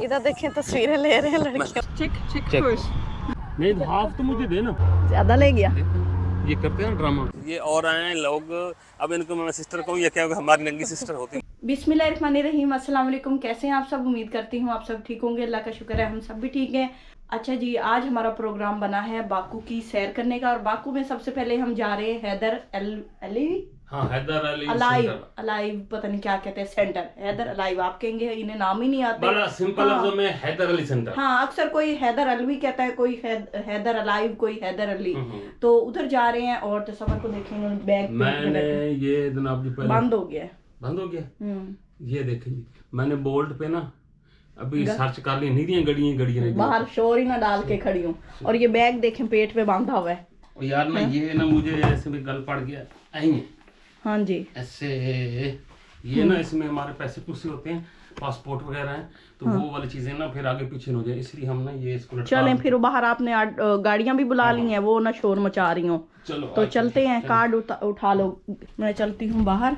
इधर देखें तस्वीरें ले रहे हैं लड़कियों। चेक नहीं तो हाफ तो मुझे देना, ज्यादा ले गया। ये करते हैं ड्रामा। ये और आए हैं लोग, अब इनको मैं सिस्टर कहूँ, ये क्या होगा, हमारी नंगी सिस्टर होती। बिस्मिल्लाहिर्रहमानिर्रहीम, अस्सलाम वालेकुम। कैसे हैं आप सब? उम्मीद करती हूँ आप सब ठीक होंगे। अल्लाह का शुक्र है हम सब भी ठीक हैं। अच्छा जी, आज हमारा प्रोग्राम बना है बाकू की सैर करने का। और बाकू में सबसे पहले हम जा रहे हैं हैदर अलाइव, पता नहीं क्या कहते हैं, सेंटर हैदर अलाइव आप कहेंगे, इन्हें नाम ही नहीं आते। बड़ा सिंपल लफ्ज़ों में हैदर अली सेंटर। हाँ, अक्सर कोई हैदर अलवी कहता है, कोई हैदर अलाइव, कोई हैदर अली। तो उधर जा रहे हैं और तस्वर को देखेंगे। बैग मैंने ये जनाब जी पहले बंद हो गया। ये देखेंगे, मैंने बोल्ट पे ना अभी सर्च कर ली, नहीं गड़ियां बाहर शोर ही ना डाल के खड़ी हूँ। और ये बैग देखें पेट पे बांधा हुआ है यार ना। ये ना मुझे ऐसे में गल पड़ गया। हाँ जी, ऐसे ये ना, इसमें हमारे पैसे पूसे होते हैं, पासपोर्ट वगैरह हैं, तो वो वाली चीजें ना फिर आगे पीछे हो जाए, इसलिए हम ना ये इसको चलें फिर। बाहर आपने गाड़ियां भी बुला ली हैं, वो ना शोर मचा रही हूँ। चलो तो चलते हैं। कार्ड उठा लो, मैं चलती हूँ बाहर।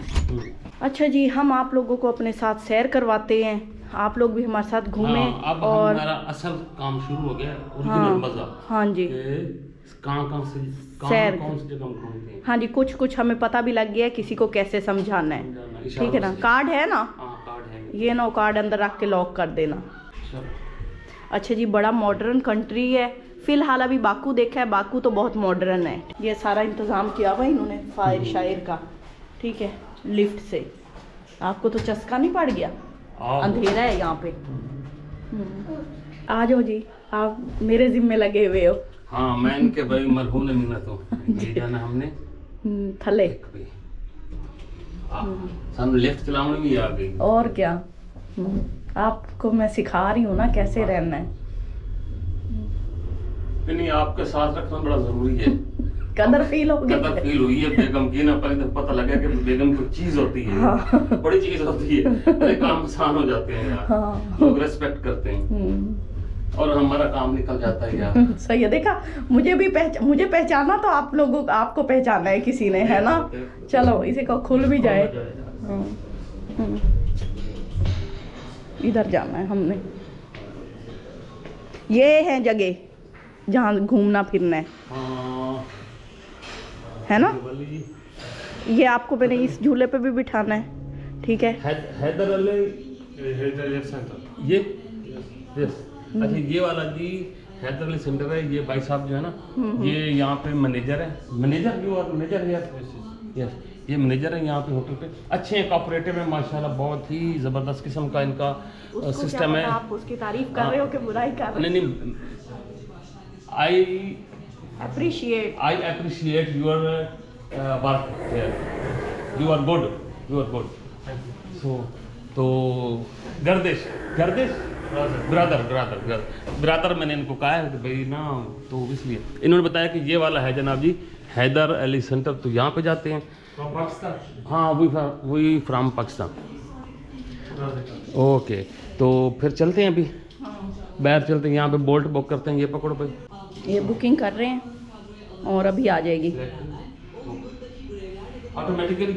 अच्छा जी, हम आप लोगों को अपने साथ सैर करवाते हैं, आप लोग भी हमारे साथ घूमें। अब और हमारा असल काम शुरू हो गया, ओरिजिनल मजा। हाँ जी, कौन सी जगह घूमते हैं। हाँ जी, कुछ हमें पता भी लग गया है किसी को कैसे समझाना है। ठीक है ना? कार्ड है ना? कार्ड है। ये ना कार्ड अंदर रख के लॉक कर देना। अच्छा जी, बड़ा मॉडर्न कंट्री है। फिलहाल अभी बाकू देखा है, बाकू तो बहुत मॉडर्न है। ये सारा इंतज़ाम किया हुआ इन्होंने फायर शायर का। ठीक है, लिफ्ट से। आपको तो चस्का नहीं पड़ गया? अंधेरा है यहाँ पे। आ जाओ जी, आप मेरे जिम्मे लगे हुए हो। हाँ, मैं इनके भाई मरहूम ने मिला तो ये जाना हमने थले सामने लिफ्ट चलाने भी आ गई। और क्या, आपको मैं सिखा रही हूँ ना कैसे रहना है। नहीं, आपके साथ रखना बड़ा जरूरी है। कदर फील हुई है बेगम की ना, पहले तो पता लगा कि बेगम कोई चीज होती है। हाँ। बड़ी चीज होती है, अरे काम आसान हो जाते हैं यार। हाँ। लोग रेस्पेक्ट करते हैं और हमारा काम निकल जाता है यार। सही है, देखा, मुझे पहचाना तो आप लोगों आपको पहचाना है किसी ने, है ना? चलो इसी को खुल भी जाए। इधर जाना है हमने। ये है जगह जहाँ घूमना फिरना है। है ना? ये आपको मैंने इस झूले पे भी बिठाना है। ठीक है, हैदर अली सेंटर। ये अच्छा, ये वाला जी हैदर अली सेंटर है। ये भाई साहब जो है ना, ये यहाँ पे मैनेजर है। मैनेजर है यस, ये मैनेजर है यहाँ पे होटल पे। अच्छे हैं, कोऑपरेटिव है माशाल्लाह, बहुत ही ज़बरदस्त किस्म का इनका सिस्टम है। आप उसकी तारीफ कर रहे हो कि बुराई कर रहे हो? नहीं, I appreciate your work here. You are good. तो गर्दिश ब्रदर मैंने इनको कहा है कि भाई ना, तो इसलिए इन्होंने बताया कि ये वाला है जनाब जी हैदर अली सेंटर, तो यहाँ पे जाते हैं। पाकिस्तान? हाँ, वही फ्रॉम पाकिस्तान। ओके, तो फिर चलते हैं, अभी बाहर चलते हैं, यहाँ पे बोल्ट बुक करते हैं। ये पकड़ो भाई, ये बुकिंग कर रहे हैं और अभी आ जाएगी ऑटोमेटिकली।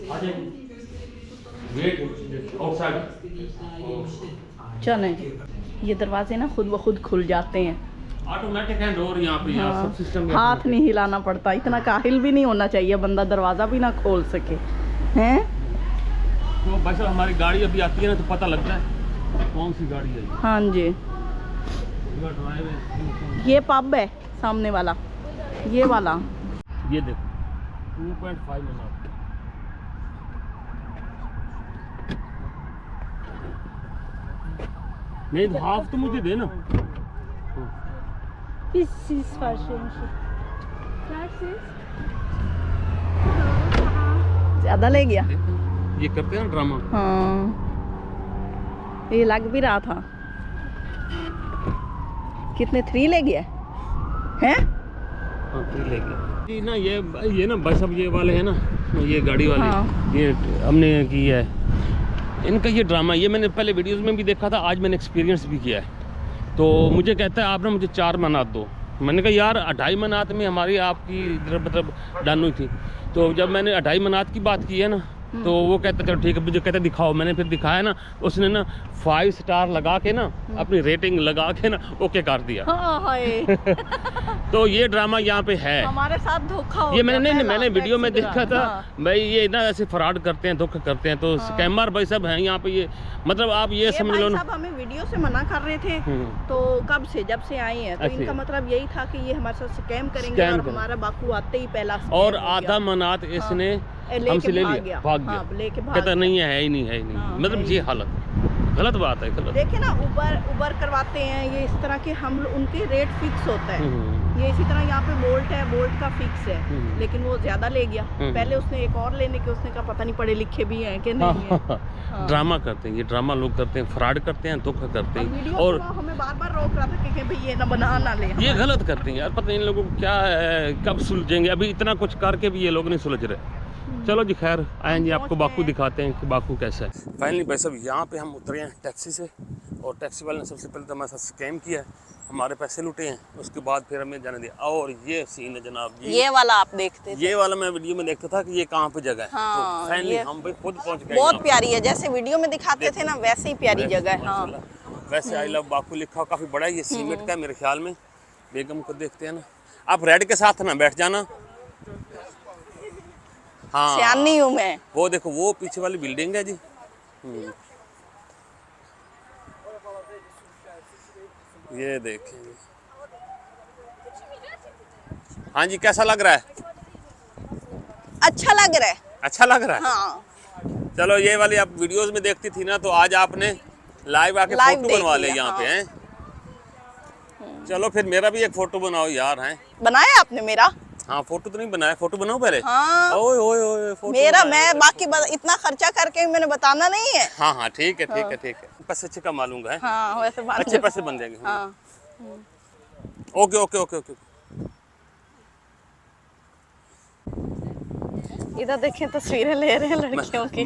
आ जाएगी, वेट आउटसाइड। चलें, ये दरवाजे ना खुद ब खुद खुल जाते हैं, ऑटोमेटिक है डोर यहाँ पे। हाँ, सब सिस्टम हाथ नहीं हिलाना पड़ता। इतना काहिल भी नहीं होना चाहिए बंदा दरवाजा भी ना खोल सके, हैं? तो बस हमारी गाड़ी अभी आती है ना, तो पता लगता है कौन सी गाड़ी है। हाँ जी, ये पब है सामने वाला, ये वाला। ये देखो 2.5 मिनट। नहीं तो हाफ तो मुझे देना। ज्यादा ले गया। ये करते हैं ना ड्रामा। हाँ, ये लग भी रहा था। कितने 3 ले गया हैं? हाँ, 3 ले गया जी ना। ये ना बस, अब ये वाले हैं ना, ये गाड़ी वाले। हाँ। ये हमने की है इनका ये ड्रामा। ये मैंने पहले वीडियोस में भी देखा था, आज मैंने एक्सपीरियंस भी किया है। तो मुझे कहता है आप ना मुझे 4 मनात दो। मैंने कहा यार 2.5 मनात में हमारी आपकी मतलब डन हुई थी। तो जब मैंने 2.5 मनात की बात की है ना, तो वो कहता चलो ठीक है, मुझे कहता दिखाओ। मैंने फिर दिखाया ना, उसने ना 5 स्टार लगा के ना अपनी रेटिंग लगा के ना ओके कर दिया। हाँ, हाय। तो ये ड्रामा यहाँ पे है, हमारे साथ धोखा हो ये गया मैंने पहला, मैंने वीडियो में टैक्सी देखा था। हाँ। भाई ये ना ऐसे फ्रॉड करते हैं, धोखा करते हैं, तो स्कैमर भाई सब हैं यहाँ पे। ये मतलब आप ये समझ भाई लो ना। साहब हमें वीडियो से मना कर रहे थे, तो कब से, जब से आए हैं, तो अच्छा। इनका मतलब यही था कि ये हमारे साथ स्कैम करेंगे स्कैम और करेंगे। हमारा बाकू आते ही पहला scam और हो गया। आधा मनात इसने लेके हमसे ले भाग लिया, गया। भाग गया। हाँ, लेके भाग कहता गया। नहीं है ही नहीं, है ही नहीं। हाँ, मतलब है ये ही हालत गलत बात है, गलत। देखिए ना, उबर करवाते हैं ये इस तरह के, हम उनके रेट फिक्स होता है। ये इसी तरह यहाँ पे बोल्ट है, बोल्ट का फिक्स है, लेकिन वो ज्यादा ले गया। पहले उसने एक और लेने के, उसने कहा पता नहीं पढ़े लिखे भी हैं कि नहीं है। हाँ। ड्रामा करते हैं, ये ड्रामा लोग करते हैं, फ्रॉड करते हैं, धोखा करते हैं। वीडियो और हमें बार बार रोक रहा था कि भाई ये ना बना ना ले। ये गलत करते हैं यार, पता नहीं इन लोगों को क्या है, कब सुलझेंगे। अभी इतना कुछ करके भी ये लोग नहीं सुलझ रहे। चलो जी खैर, आएंगे आपको बाकू दिखाते हैं कि बाकू कैसा है। फाइनली भाई साहब यहाँ पे हम उतरे हैं टैक्सी से, और टैक्सी वाले ने सबसे पहले तो हमारे साथ स्कैम किया है, हमारे पैसे लुटे हैं। उसके बाद फिर हमें जाने दिया। और ये सीन है जनाब जी, ये वाला आप देखते थे? ये वाला मैं वीडियो में देखता था कि ये कहाँ पे जगह है। हाँ, तो फाइनली ये हम भाई खुद पहुँच गए। बहुत प्यारी है, जैसे वीडियो में दिखाते थे ना वैसे ही प्यारी जगह है। हाँ। वैसे आई लव बाकू लिखा हुआ काफ़ी बड़ा है, ये सीमेंट का है मेरे ख्याल में। बेगम को देखते हैं ना, आप रेड के साथ ना बैठ जाना। हाँ, सियानी हूँ मैं। वो देखो वो पीछे वाली बिल्डिंग है जी। ये देखें। हाँ जी, कैसा लग रहा है? अच्छा लग रहा है। अच्छा लग रहा है। हाँ। चलो, ये वाली आप वीडियोस में देखती थी ना, तो आज आपने लाइव आके लाइव फोटो देख बनवा ले लिया, यहाँ हाँ। पे हैं। चलो फिर मेरा भी एक फोटो बनाओ यार। हैं बनाया आपने मेरा? हाँ, फोटो तो नहीं बनाया, फोटो बनाओ पहले। हाँ। ओए ओए ओए, फोटो मेरा बनाया। मैं बाकी इतना खर्चा करके मैंने बताना नहीं है। हाँ हाँ, ठीक है ठीक है ठीक है। पैसे अच्छे कमा लूंगा है। हाँ, वैसे बात अच्छे पैसे बन जाएंगे। हाँ। Okay okay okay okay. इधर देखें, तस्वीरें ले रहे हैं लड़कियों की।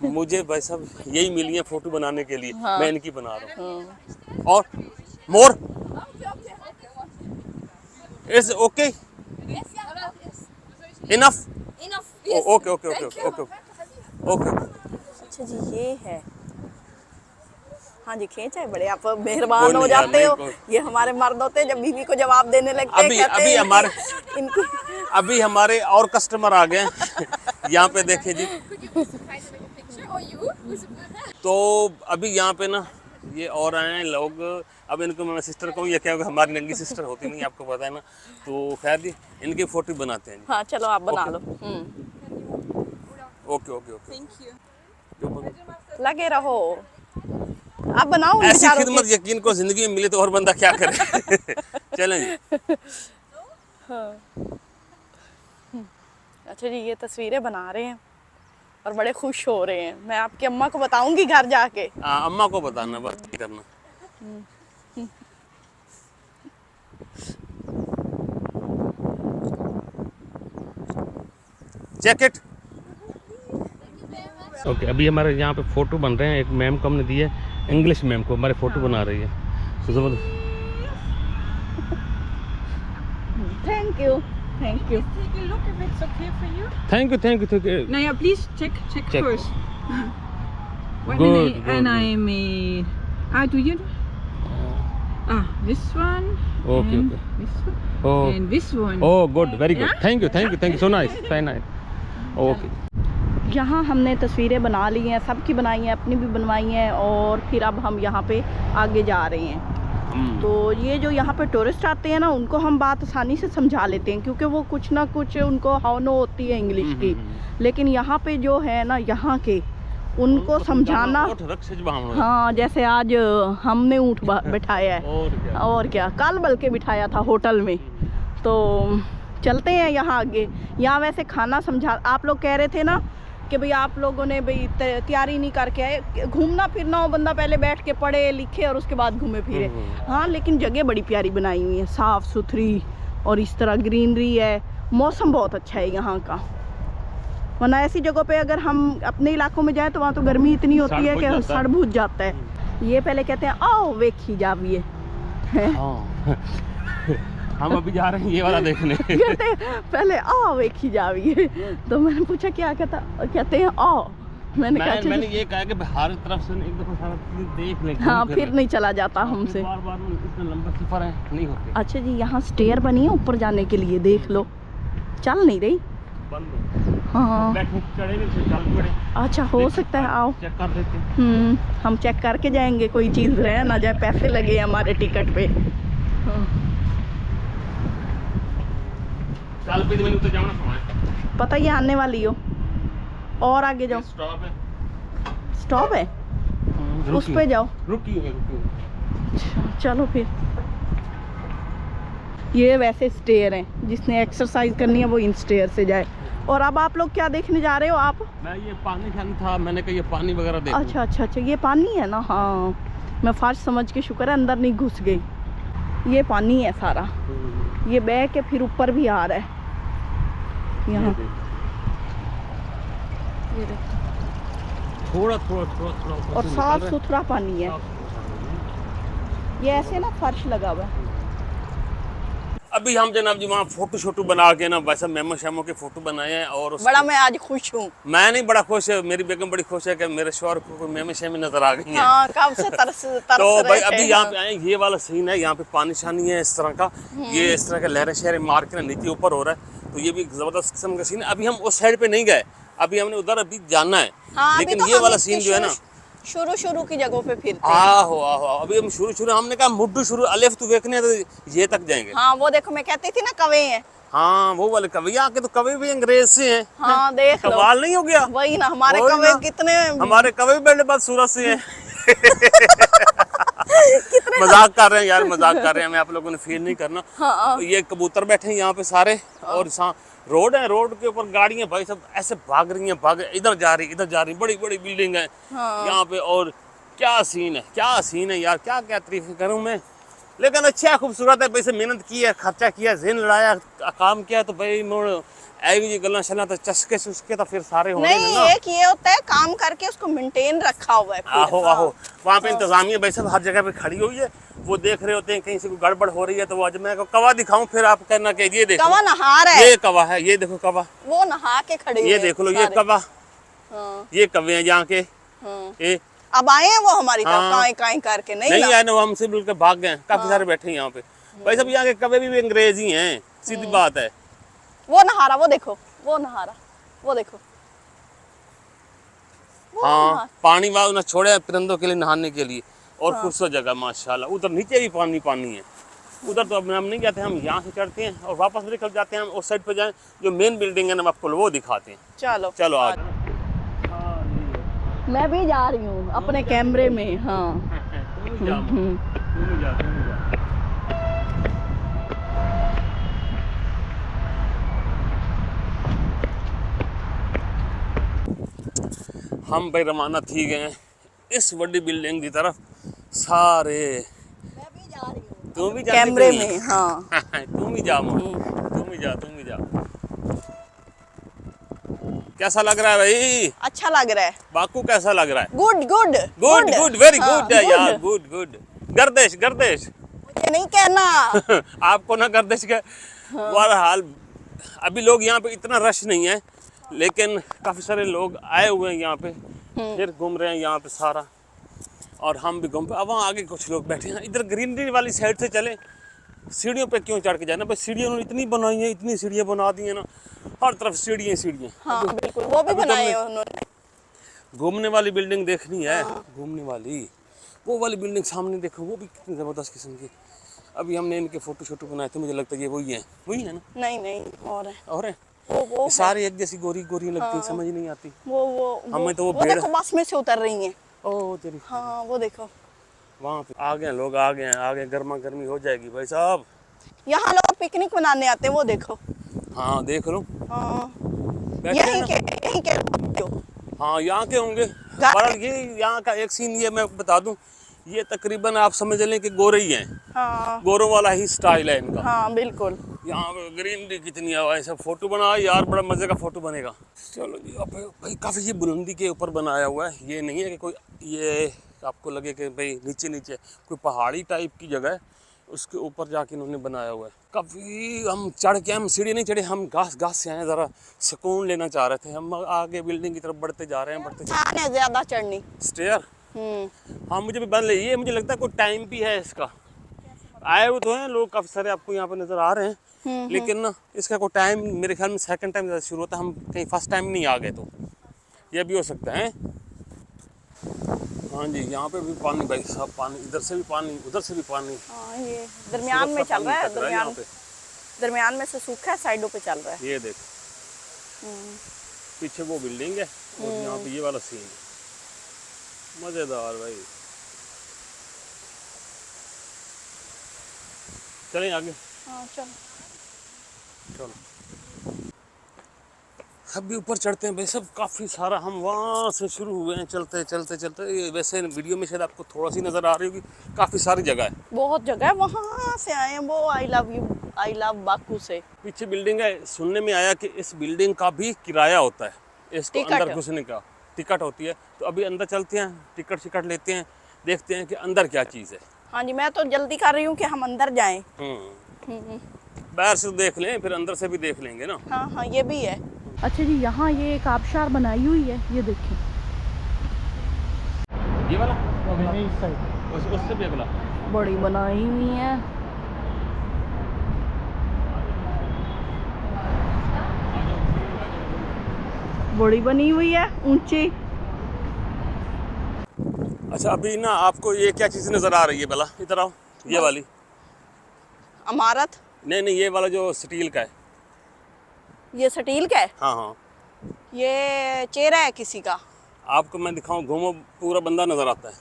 मुझे भाई साहब यही मिली है फोटो बनाने के लिए। हाँ। मैं इनकी बना रहा हूँ। और more is okay, enough. Okay okay okay okay okay. अच्छा जी, ये है। हाँ जी, खींचा है बड़े, आप मेहरबान हो कोई नहीं यार, जाते हो। नहीं, ये हमारे मर्द होते हैं, जब बीवी को जवाब देने लगते हैं, कहते हैं इनकी अभी हमारे और कस्टमर आ गए यहाँ पे देखिए जी। तो अभी यहाँ पे ना ये और आए हैं लोग। अब इनको मैं सिस्टर कहूँ, ये क्या होगा, हमारी नंगी सिस्टर होती नहीं, आपको पता है ना। तो खैर जी, इनकी फोटो बनाते हैं जी। हाँ, चलो आप बना लो। Okay okay okay. लगे रहो, आप बनाओ। ऐसी खिदमत यकीन को जिंदगी में मिले तो और बंदा क्या करे। चलें जी। हाँ। अच्छा जी, ये तस्वीरें बना रहे हैं और बड़े खुश हो रहे हैं। मैं आपकी अम्मा को बताऊंगी घर जाके। हाँ, अम्मा को बताना, बस करना। Check it. ओके, अभी हमारे यहाँ पे फोटो बन रहे हैं। एक मैम को हमने दी है, इंग्लिश मैम को, हमारे फोटो बना रही है। तो जबरदस्त। Thank you, thank you. Take a look if it's okay for you. Thank you thank you. No, yeah, please check Check. first. What Good, and good, and I'm do you? This one. Okay, and okay. This one. Oh. And this one. Oh, good, very good. Yeah? Thank you, so nice, very nice. Okay. यहाँ हमने तस्वीरें बना ली हैं, सबकी बनाई हैं, अपनी भी बनवाई हैं, और फिर अब हम यहाँ पे आगे जा रहे हैं। तो ये जो यहाँ पे टूरिस्ट आते हैं ना, उनको हम बात आसानी से समझा लेते हैं, क्योंकि वो कुछ ना कुछ उनको हानो होती है इंग्लिश की। लेकिन यहाँ पे जो है ना, यहाँ के उनको समझाना। हाँ, जैसे आज हमने ऊँट बिठाया है, और क्या कल बल्कि बिठाया था होटल में। तो चलते हैं यहाँ आगे। यहाँ वैसे खाना समझा, आप लोग कह रहे थे ना कि भाई आप लोगों ने भाई तैयारी नहीं करके आए, घूमना फिरना हो, बंदा पहले बैठ के पढ़े लिखे और उसके बाद घूमे फिरे। हाँ, लेकिन जगह बड़ी प्यारी बनाई हुई है, साफ़ सुथरी, और इस तरह ग्रीनरी है। मौसम बहुत अच्छा है यहाँ का, वरना ऐसी जगहों पे अगर हम अपने इलाकों में जाएं तो वहाँ तो गर्मी इतनी होती है कि सड़ भूज जाता है। ये पहले कहते हैं आओ वेखी जाविए। हम अभी जा रहे हैं ये वाला देखने। कहते पहले आओ देखी जाइए, तो मैंने पूछा क्या कहते हैं आओ, मैंने कहा अच्छा मैंने ये कहा कि हर तरफ से एक दफा सारा चीज़ देख लें। हाँ फिर नहीं चला जाता हमसे। बार बार इतना लंबा सफर है नहीं होते। अच्छा जी यहाँ स्टेयर बनी है ऊपर जाने के लिए, देख लो चल नहीं रही। बंद हाँ बैठे चढ़े नहीं थे, चल पड़े। अच्छा हो सकता है, आओ चेक कर देते हैं। हम चेक करके जाएंगे, कोई चीज़ रह ना जाए, पैसे लगे हमारे टिकट पे। हाँ। चल पे मैंने तो जाना समय पता ही आने वाली हो, और आगे जाओ। स्टॉप है, स्टॉप है, उस पे जाओ। रुकी है। अच्छा चलो फिर। ये वैसे स्टेयर हैं, जिसने एक्सरसाइज करनी है वो इन स्टेयर से जाए। और अब आप लोग क्या देखने जा रहे हो आप? मैं ये पानी खाना था, मैंने कहा ये पानी वगैरह देखो। अच्छा ये पानी है ना। हाँ मैं फास्ट समझ के, शुक्र है अंदर नहीं घुस गई। ये पानी है सारा, ये बह के फिर ऊपर भी आ रहा है यहाँ। ये देखो थोड़ा और साफ सुथरा पानी है। ये ऐसे ना फर्श लगा हुआ है। अभी हम जनाब जी वहाँ फोटो शोटो बना के ना वैसे मेमो शेमो के फोटो बनाए हैं। और बड़ा मैं आज खुश हूँ। मैं नहीं बड़ा खुश है, मेरी बेगम बड़ी खुश है कि मेरे शौहर को मेमो शेमे नजर आ गई हैं। हाँ, कब से तरस तो भाई रहे अभी थे। यहाँ पे आए, ये वाला सीन है, यहाँ पे पानी शानी है इस तरह का, ये इस तरह का लहरें शहरें मार के ना नीचे ऊपर हो रहा है, तो ये भी जबरदस्त किस्म का सीन है। अभी हम उस साइड पे नहीं गए, अभी हमने उधर अभी जाना है। हाँ, लेकिन तो ये वाला सीन जो है ना, शुरू की जगहों पे फिरते हैं। आहो अभी हम शुरू हमने कहा मुड्डू शुरू अलेफ तू देखने तो ये तक जाएंगे। हाँ वो देखो, मैं कहती थी ना कवे हैं। हाँ वो वाले कवि, यहाँ के तो कवि भी अंग्रेज से हैं। हाँ देख लो, कमाल नहीं हो गया? वही ना, हमारे वही कवे ना। कितने हमारे कवि भी बाद सूरत से हैं। मजाक कर रहे हैं यार, मजाक कर रहे हैं, हमें आप लोगों ने फील नहीं करना। हाँ। ये कबूतर बैठे हैं यहाँ पे सारे, और रोड है, रोड के ऊपर गाड़ियां भाई सब ऐसे भाग रही हैं, इधर जा रही, बड़ी बड़ी बिल्डिंग है यहाँ पे। और क्या सीन है यार, क्या तारीफ करूं मैं। लेकिन अच्छा खूबसूरत है, पैसे मेहनत की है, खर्चा किया, ज़हन लड़ाया, काम किया, तो भाई मोड़ आएगी जी गल्ला शल्ला तो चस्के चुस्के तो फिर सारे होने नहीं, ना। एक ये होता है काम करके उसको मेंटेन रखा हुआ है फिर। आहो वहाँ पे इंतजामिया भाई सब हर जगह पे खड़ी हुई है, वो देख रहे होते हैं कहीं से कोई गड़बड़ हो रही है, तो वो आज मैं कवा दिखाऊं, फिर आप कहना कि ये देखो कवा नहा रहा है। ये कवा है, ये देखो कवा, वो नहा के खड़े ये देख लो, ये कवा, ये कवे हैं यहाँ के। ये अब आए हैं वो हमारी तरफ, हाँ। काई करके नहीं नहीं ना। आए ना, वो हमसे मिलकर भाग गए, काफी सारे बैठे हैं यहाँ पे भाई सब। यहाँ के कवे भी अंग्रेज ही हैं, सीधी बात है। वो नहा रहा, वो देखो, वो नहा रहा, वो देखो। हाँ पानी वहाँ ना छोड़े परिंदों के लिए नहाने के लिए, और खूबसूरत जगह माशाल्लाह। उधर नीचे भी पानी है, उधर तो अब हम नहीं जाते, हम यहाँ से चढ़ते हैं और वापस निकल जाते हैं। हम उस साइड पे जाएं, जो मेन बिल्डिंग है ना आपको वो दिखाते हैं। चलो आज मैं भी जा रही हूँ अपने कैमरे में। हाँ हम भाई रवाना थी गए इस बड़ी बिल्डिंग की तरफ सारे। मैं भी जा रही हूँ तू भी जा कैमरे में। हाँ तुम भी जा। कैसा लग रहा है भाई? अच्छा लग रहा है। बाकू कैसा लग रहा है? गुड वेरी गुड है यार, गुड। गर्देश मुझे नहीं कहना। आपको ना गर्देश के। बहरहाल अभी लोग यहाँ पे इतना रश नहीं है, लेकिन काफ़ी सारे लोग आए हुए हैं यहाँ पे, फिर घूम रहे हैं यहाँ पे सारा, और हम भी घूम पे। अब वहाँ आगे कुछ लोग बैठे हैं, इधर ग्रीनरी वाली साइड से चले, सीढ़ियों पे क्यों चढ़ के जाना भाई? सीढ़ियाँ उन्होंने इतनी बनाई हैं, इतनी सीढ़ियाँ बना दी हैं ना, हर तरफ सीढ़ियाँ। हाँ बिल्कुल, वो भी बनाए हैं उन्होंने। घूमने वाली बिल्डिंग देखनी है, घूमने वाली वो वाली बिल्डिंग सामने देखो, वो भी कितनी ज़बरदस्त किस्म की। अभी हमने इनके फोटो शोटो बनाए थे, मुझे लगता है ये वही है ना? नहीं और है वो सारे एक जैसी गोरी लगती है, समझ नहीं आती। वो हमें तो वो देखो बस में से उतर रही हैं। ओह तेरी। हाँ वो देखो, वहाँ पे आ गए लोग, आ गए, गर्मा गर्मी हो जाएगी भाई साहब। यहाँ लोग पिकनिक मनाने आते हैं, वो देखो। हाँ देख लो, हाँ यहीं के हाँ यहाँ के होंगे। पर ये यहाँ का एक सीन ये मैं बता दूं, ये तकरीबन आप समझ लें कि गोरे ही हैं। हाँ गोरों वाला ही स्टाइल है इनका। हाँ बिल्कुल। यहाँ पे ग्रीनरी कितनी है भाई, सब फोटो बनाया यार, बड़ा मजे का फोटो बनेगा। चलो जी, अब भाई काफ़ी ये बुलंदी के ऊपर बनाया हुआ है, ये नहीं है कि कोई ये आपको लगे कि भाई नीचे कोई पहाड़ी टाइप की जगह है, उसके ऊपर जाके इन्होंने बनाया हुआ है। कभी हम चढ़ के, हम सीढ़ी नहीं चढ़े, हम घास घास से आए, ज़रा सुकून लेना चाह रहे थे। हम आगे बिल्डिंग की तरफ बढ़ते जा रहे हैं, बढ़ते जा आने ज्यादा चढ़नी। स्टेयर। हाँ मुझे भी बन रही है, मुझे लगता है कोई टाइम भी है इसका। आए हुए तो हैं लोग काफ़ी सारे, आपको यहाँ पर नज़र आ रहे हैं, लेकिन ना इसका कोई टाइम, मेरे ख्याल में सेकंड टाइम ज़्यादा शुरू होता है, हम कहीं फर्स्ट टाइम नहीं आ गए, तो ये भी हो सकता है। हाँ जी, यहाँ पे भी पानी भाई साहब, पानी इधर से भी पानी, उधर से भी पानी। हाँ, ये दरमियान में चल रहा है, दरमियान में से सूखा है, साइडों पे चल रहा है। ये देख पीछे वो बिल्डिंग है और यहाँ पे ये वाला सीन है, मजेदार भाई। चलें आगे। हाँ चलो चलो अब भी ऊपर चढ़ते हैं भाई, सब काफ़ी सारा। हम वहाँ से शुरू हुए हैं, चलते चलते चलते, वैसे वीडियो में शायद आपको थोड़ा सी नज़र आ रही होगी, काफ़ी सारी जगह है, बहुत जगह है। वहाँ से आए हैं वो आई लव बाकू से। पीछे बिल्डिंग है। सुनने में आया कि इस बिल्डिंग का भी किराया होता है, इसको टिकट। अंदर घुसने का टिकट होती है। तो अभी अंदर चलते हैं, टिकट लेते हैं, देखते हैं कि अंदर क्या चीज़ है। हाँ जी, मैं तो जल्दी कर रही हूँ कि हम अंदर जाएं। बाहर से देख लें, फिर अंदर से भी देख लेंगे ना। हाँ हाँ, ये भी है। अच्छा जी, यहाँ ये एक आबशार बनाई हुई है, ये देखिए। ये वाला उससे भी अगला बड़ी बनाई हुई है। बड़ी बनी हुई है, ऊंची। अच्छा अभी ना आपको ये क्या चीज़ नज़र आ रही है भला, इधर आओ। ये वाली इमारत? नहीं, ये वाला जो स्टील का है। ये स्टील का है? हाँ हाँ, ये चेहरा है किसी का। आपको मैं दिखाऊं, घूमो, पूरा बंदा नज़र आता है।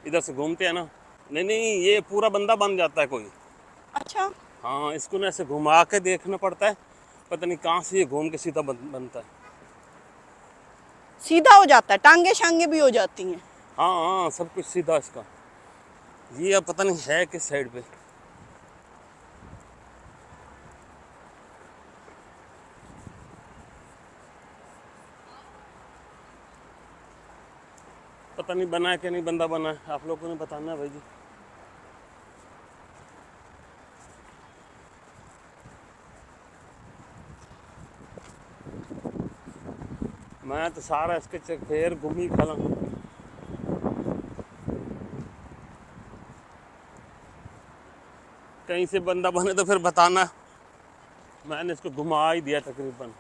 इधर से घूमते हैं ना, नहीं ये पूरा बंदा बन जाता है कोई। अच्छा। हाँ, इसको ना ऐसे घुमा के देखना पड़ता है, पता नहीं कहाँ से ये घूम के सीधा बनता है। सीधा हो जाता है, टांगे शांगे भी हो जाती हैं। हाँ, सब कुछ सीधा इसका। ये अब पता नहीं है किस साइड पे। पता नहीं बना है कि नहीं बंदा बना है, आप लोगों ने बताना है भाई जी। मैं तो सारा इसके चक्कर घूमी खला। कहीं से बंदा बने तो फिर बताना। मैंने इसको घुमा ही दिया तकरीबन।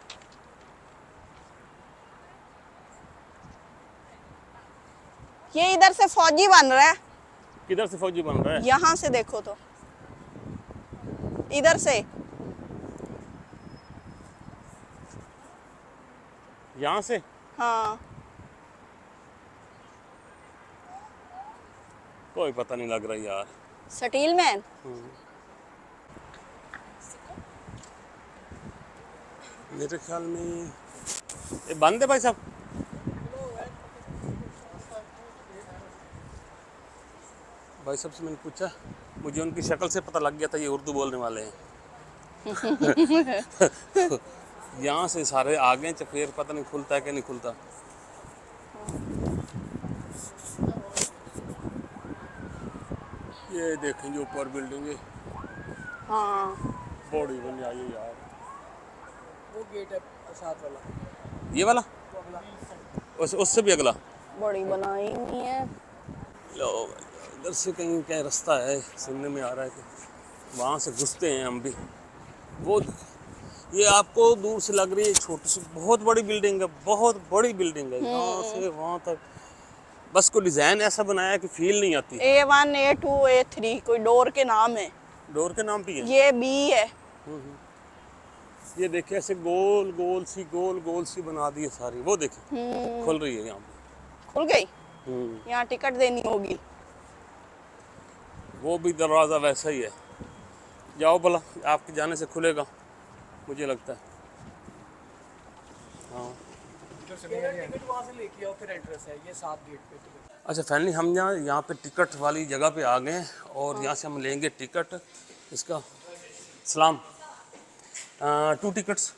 ये इधर से फौजी बन रहा है। किधर से फौजी बन रहा है? यहाँ से देखो तो, इधर से। यहाँ से? हाँ, कोई पता नहीं लग रहा यार। Steel man. मेरे ख्याल में ये बंद है भाई साहब। भाई साहब से मैंने पूछा, मुझे उनकी शक्ल से पता लग गया था ये उर्दू बोलने वाले हैं। यहाँ से सारे आ गए, चफेर पता नहीं खुलता है कि नहीं खुलता। ये देखेंगे ऊपर बिल्डिंग है। हाँ, बड़ी बनी आई है यार। वो गेट है साथ वाला, ये वाला उससे भी अगला बड़ी बनाई हुई है। लो इधर से कहीं क्या रास्ता है, सुनने में आ रहा है कि वहाँ से घुसते हैं हम भी। वो ये आपको दूर से लग रही है छोटी सी, बहुत बड़ी बिल्डिंग है, बहुत बड़ी बिल्डिंग है। यहाँ से वहाँ तक बस को डिज़ाइन ऐसा बनाया कि फील नहीं आती। A1, A2, A3 कोई डोर के नाम है। डोर के नाम भी है। ये B है। ये देखिए ऐसे गोल गोल सी बना दी है सारी। वो देखिए खुल रही है यहाँ पे। खुल गई। यहाँ टिकट देनी होगी। वो भी दरवाज़ा वैसा ही है। जाओ भला, आपके जाने से खुलेगा मुझे लगता है। हाँ टिकट वहाँ से लेके आओ, फिर एड्रेस है ये 7 गेट पे टिकट। अच्छा फाइनली हम यहाँ पे टिकट वाली जगह पे आ गए हैं और यहाँ से हम लेंगे टिकट इसका। सलाम, 2 tickets।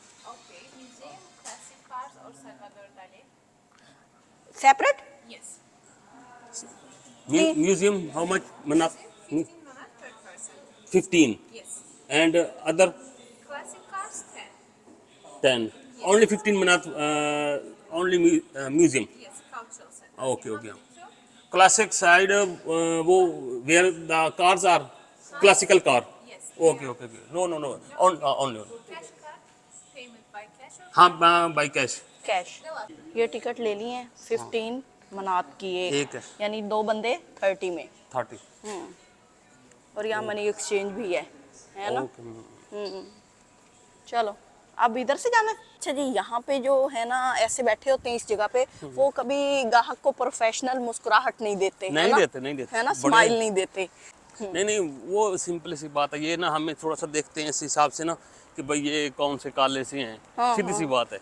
Separate? Museum how much? 15. Yes. And other Classic cars 10. 10. Only 15 minutes. Only museum. Yes, cultural center. Okay, okay. Classic side, वो where the cars are classical car. Yes. Okay, okay, okay. No. Only. Cash card, payment by cash or हाँ, by cash. Cash. ये ticket ले ली है 15 मनात की एक है। यानी 2 बंदे 30 में। 30. और यहाँ मनी एक्सचेंज भी है ना। Okay. चलो अब इधर से जाना है। अच्छा जी, यहाँ पे जो है ना ऐसे बैठे होते हैं इस जगह पे, वो कभी ग्राहक को प्रोफेशनल मुस्कुराहट नहीं देते, नहीं है ना? देते। है ना, बढ़िया। स्माइल नहीं देते। नहीं, वो सिंपल सी बात है। ये ना हमें थोड़ा सा देखते हैं इस हिसाब से ना कि भाई ये कौन से काले से हैं। सीधी सी बात है।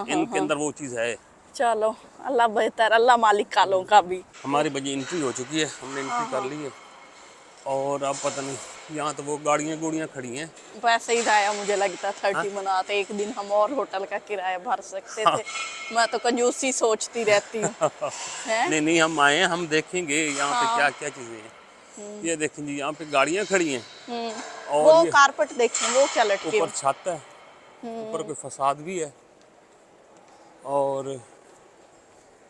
इनके अंदर वो चीज़ है। चलो अल्लाह बेहतर, अल्लाह मालिक कालों का भी। हमारी भाई एंट्री हो चुकी है, हमने एंट्री कर ली है। और अब पता नहीं यहाँ तो वो गाड़ियाँ खड़ी हैं। वैसे ही जाया मुझे लगता 30 मनाते एक दिन हम और होटल का किराया भर सकते थे। मैं तो कंजूसी सोचती रहती हूँ। हैं? नहीं, हम आए हैं, हम देखेंगे यहाँ पे क्या क्या चीज़ें हैं। ये देखें जी, यहाँ पे गाड़ियाँ खड़ी हैं। और वो ये कारपेट देखें, वो क्या लटके ऊपर छत है, ऊपर कोई फसाद भी है। और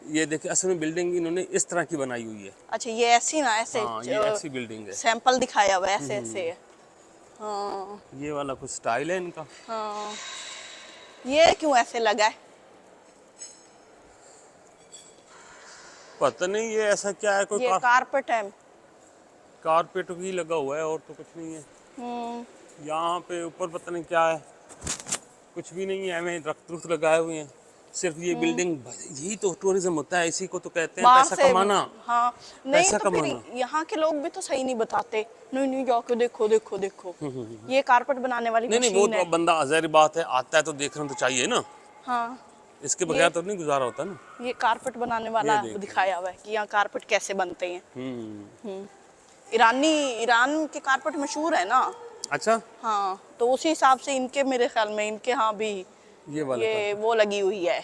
ये देखिए, असल में बिल्डिंग इन्होंने इस तरह की बनाई हुई है। अच्छा, ये ऐसी ना ऐसे हाँ, ये ऐसी बिल्डिंग है। सैंपल दिखाया हुआ है, ऐसे ऐसे है। हाँ ये वाला कुछ स्टाइल है इनका। हाँ, ये क्यों ऐसे लगा है? पता नहीं ये ऐसा क्या है, कोई ये कारपेट है। कारपेट भी लगा हुआ है और तो कुछ नहीं है। यहाँ पे ऊपर पता नहीं क्या है, कुछ भी नहीं है। हमें रख लगाए हुए हैं। सिर्फ ये बिल्डिंग, यही तो टूरिज्म होता है, इसी को तो कहते हैं बाहर पैसा से कमाना। हाँ, नहीं पैसा तो फिर कमाना। यहाँ के लोग भी तो सही नहीं बताते। नहीं जाके देखो देखो देखो, ये कारपेट बनाने वाली नहीं, वो मशीन तो है। अब बंदा ज़ाहिर बात है, आता है तो देखना तो चाहिए ना। हाँ, इसके बगैर तो नहीं गुजारा होता ना। ये कारपेट बनाने वाला देखो। दिखाया हुआ है कि यहाँ कारपेट कैसे बनते हैं। हम्म। ईरान के कारपेट मशहूर है ना। अच्छा, हाँ, तो उसी हिसाब से इनके, मेरे ख्याल में इनके यहाँ भी ये वाला ये वो लगी हुई है,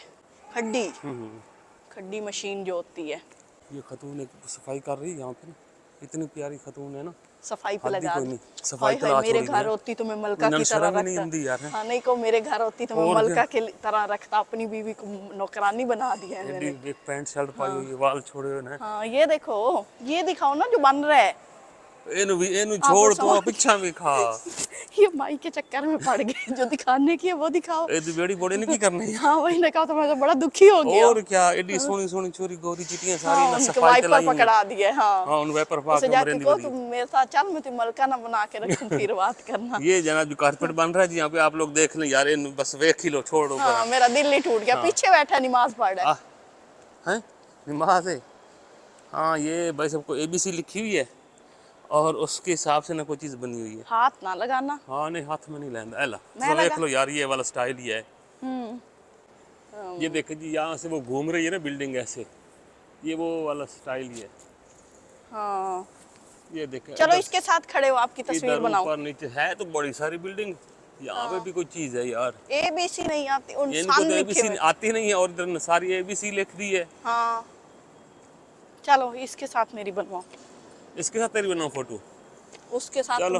खड्डी मशीन जो होती है। ये खतून एक सफाई कर रही है यहाँ पे ना। इतनी प्यारी खतून है ना। सफाई पे हद ही लगा कोई दी। नहीं, सफाई हाय तो हाय, रात मेरे छोड़ी घर है। होती तो मैं मलका नम की तरह शर्म ही नहीं आती यार, रखता। हाँ, नहीं को मेरे घर होती तो मैं और मलका क्या? की तरह रखता। अपनी बीवी को नौकरानी बना दिया है मैंने। एक पैंट शर्ट पाई हुई है, वाल छोड़े हुए हैं। हाँ, ये देखो, ये दिखाओ ना जो बन रहा है। एनु छोड़ तो पीछा भी खा। ये माई के चक्कर में पड़ गए, जो दिखाने की है वो दिखाओ। ए बेड़ी बोड़े नहीं करनी है। हाँ, वही ने कहा तो मैं तो बड़ा दुखी हो गया। और क्या, एडी सोनी सोनी चोरी गोरी चिटियां सारी हाँ, ना उनके सफाई वाइपर चलाई हुई है। पकड़ा दिए। हाँ, हाँ, उन वाइपर पा उसे के जाके मरेंदी को बड़ी। तुम मेरे साथ चल, मैं तुम मलका ना बना के रखूं, फिर बात करना। ये जनाब जो कारपेट बन रहा है जी यहाँ पे, आप लोग देख लें यार, इन बस वेख ही लो, छोड़ो। हाँ, मेरा दिल ही टूट गया। पीछे बैठा नमाज पढ़ रहा है। हैं नमाज है। हाँ, ये भाई सबको ABC लिखी हुई है और उसके हिसाब से ना कोई चीज़ बनी हुई है। हाथ ना लगाना। हाँ, नहीं हाथ में नहीं लेना। एला मैं तो देख लगा- लो यार, ये वाला स्टाइल ही है। ये देखो जी, यहाँ से वो घूम रही है ना बिल्डिंग ऐसे, ये वो वाला स्टाइल ही है। हाँ, ये देखो, चलो इसके साथ खड़े हो, आपकी तस्वीर इधर बनाओ। ऊपर नीचे है तो बड़ी सारी बिल्डिंग। यहाँ पे भी कोई चीज़ है यार। ABC नहीं आती, उन इनको सामने तो लिखे ABC हुए। आती नहीं है और इधर सारी ABC लिख दी है। हाँ, चलो इसके साथ मेरी बनवाओ, इसके साथ तेरी बनाओ फोटो। उसके साथ चलो।